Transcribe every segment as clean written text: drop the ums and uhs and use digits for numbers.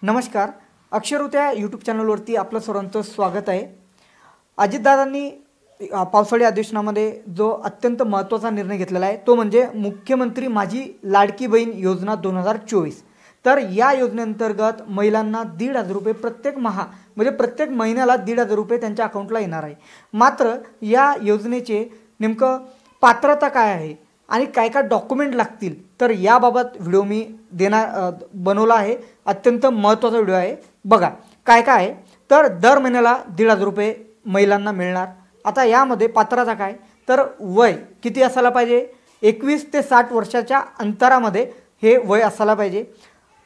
नमस्कार. अक्षरवृत्त्या यूट्यूब चॅनलवरती आपलं सर्वांचं स्वागत आहे. अजितदादांनी पावसाळी अधिवेशनामध्ये जो अत्यंत महत्त्वाचा निर्णय घेतलेला आहे तो म्हणजे मुख्यमंत्री माझी लाडकी बहीण योजना 2024. तर या योजनेअंतर्गत महिलांना 1,500 रुपये प्रत्येक म्हणजे प्रत्येक महिन्याला 1,500 रुपये त्यांच्या अकाउंटला येणार आहे. मात्र या योजनेचे नेमकं पात्रता काय आहे आणि काय काय डॉक्युमेंट लागतील तर याबाबत व्हिडिओ मी बनवला आहे. अत्यंत महत्त्वाचा व्हिडिओ आहे. बघा काय काय आहे. तर दर महिन्याला 1,500 रुपये महिलांना मिळणार. आता यामध्ये पात्रता काय तर वय किती असायला पाहिजे, 21 ते 60 वर्षाच्या अंतरामध्ये हे वय असायला पाहिजे.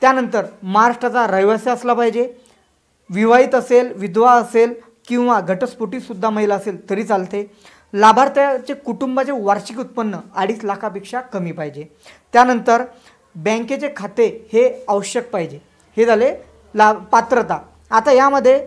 त्यानंतर महाराष्ट्राचा रहिवासी असला पाहिजे, विवाहित असेल, विधवा असेल किंवा घटस्फोटीसुद्धा महिला असेल तरी चालते. लाभार्थ्याचे कुटुंबाचे वार्षिक उत्पन्न 2.5 लाखापेक्षा कमी पाहिजे. त्यानंतर बँकेचे खाते हे आवश्यक पाहिजे. हे झाले पात्रता. आता यामध्ये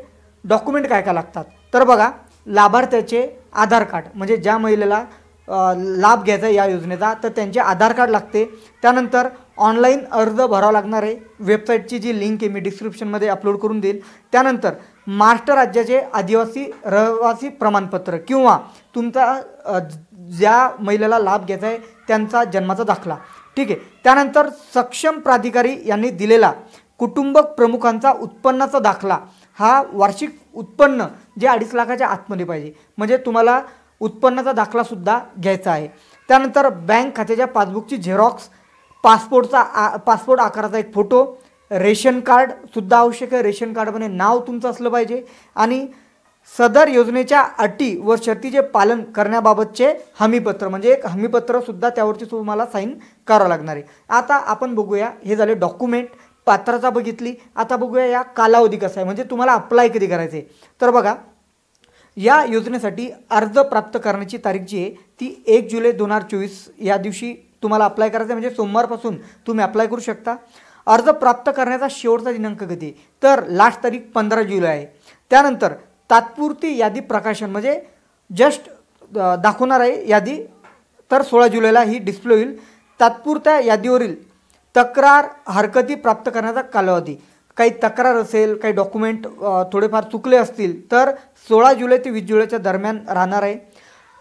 डॉक्युमेंट काय काय लागतात तर बघा, लाभार्थ्याचे आधार कार्ड म्हणजे ज्या महिलेला लाभ घ्यायचा या योजनेचा तर त्यांचे आधार कार्ड लागते. त्यानंतर ऑनलाईन अर्ज भरावा लागणार आहे. वेबसाईटची जी लिंक आहे मी डिस्क्रिप्शनमध्ये अपलोड करून देईल. त्यानंतर महाराष्ट्र राज्याचे आदिवासी रहिवासी प्रमाणपत्र किंवा तुमचा ज्या महिलेला लाभ घ्यायचा आहे त्यांचा जन्माचा दाखला, ठीक आहे. त्यानंतर सक्षम प्राधिकारी यांनी दिलेला कुटुंब प्रमुखांचा उत्पन्नाचा दाखला, हा वार्षिक उत्पन्न जे 2.5 लाखाच्या आतमध्ये पाहिजे, म्हणजे तुम्हाला उत्पन्नाचा दाखलासुद्धा घ्यायचा आहे. त्यानंतर बँक खात्याच्या पासबुकची झेरॉक्स, पासपोर्ट आकाराचा एक फोटो, रेशन कार्डसुद्धा आवश्यक आहे. रेशन कार्डमध्ये नाव तुमचं असलं पाहिजे आणि सदर योजनेच्या अटी व शर्तीचे पालन करण्याबाबतचे हमीपत्र म्हणजे एक हमीपत्रसुद्धा त्यावरती तुम्हाला साईन करावं लागणार आहे. आता आपण बघूया, हे झाले डॉक्युमेंट, पात्रता बघितली. आता बघूया या कालावधी कसा आहे, म्हणजे तुम्हाला अप्लाय कधी करायचं आहे. तर बघा, या योजनेसाठी अर्ज प्राप्त करण्याची तारीख जी आहे ती 1 जुलै 2024 या दिवशी तुम्हाला अप्लाय करायचं आहे. म्हणजे सोमवारपासून तुम्ही अप्लाय करू शकता. अर्ज प्राप्त करण्याचा शेवटचा दिनांक कधी तर लास्ट तारीख 15 जुलै आहे. त्यानंतर तात्पुरती यादी प्रकाशन म्हणजे जस्ट दाखवणार आहे यादी, तर 16 जुलैला ही डिस्प्ले होईल. तात्पुरत्या यादीवरील तक्रार हरकती प्राप्त करण्याचा कालावधी, काही तक्रार असेल, काही डॉक्युमेंट थोडेफार चुकले असतील तर 16 जुलै ते 20 जुलैच्या दरम्यान राहणार आहे.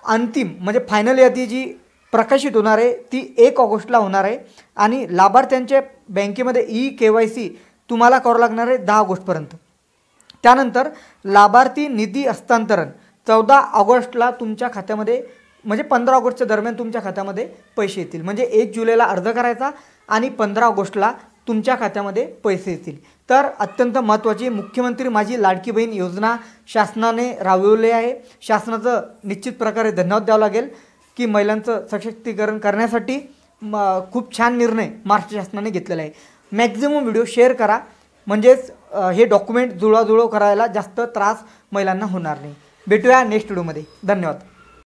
अंतिम म्हणजे फायनल यादी जी प्रकाशित होणार आहे ती 1 ऑगस्टला होणार आहे. आणि लाभार्थ्यांच्या बँकेमध्ये KYC तुम्हाला करावं लागणार आहे 10 ऑगस्टपर्यंत. त्यानंतर लाभार्थी निधी हस्तांतरण 14 ऑगस्टला तुमच्या खात्यामध्ये म्हणजे 15 ऑगस्टच्या दरम्यान तुमच्या खात्यामध्ये पैसे येतील. म्हणजे 1 जुलैला अर्ज करायचा आणि 15 ऑगस्टला तुमच्या खात्यामध्ये पैसे येतील. तर अत्यंत महत्त्वाची मुख्यमंत्री माझी लाडकी बहीण योजना शासनाने राबवली आहे. शासनाचं निश्चित प्रकारे धन्यवाद द्यावं लागेल की महिलांचं सशक्तीकरण करण्यासाठी खूप छान निर्णय महाराष्ट्र शासनाने घेतलेला आहे. मॅक्झिमम व्हिडिओ शेअर करा, म्हणजेच हे डॉक्युमेंट जुळवाजुळव करायला जास्त त्रास महिलांना होणार नाही. भेटूया नेक्स्ट व्हिडिओमध्ये. धन्यवाद.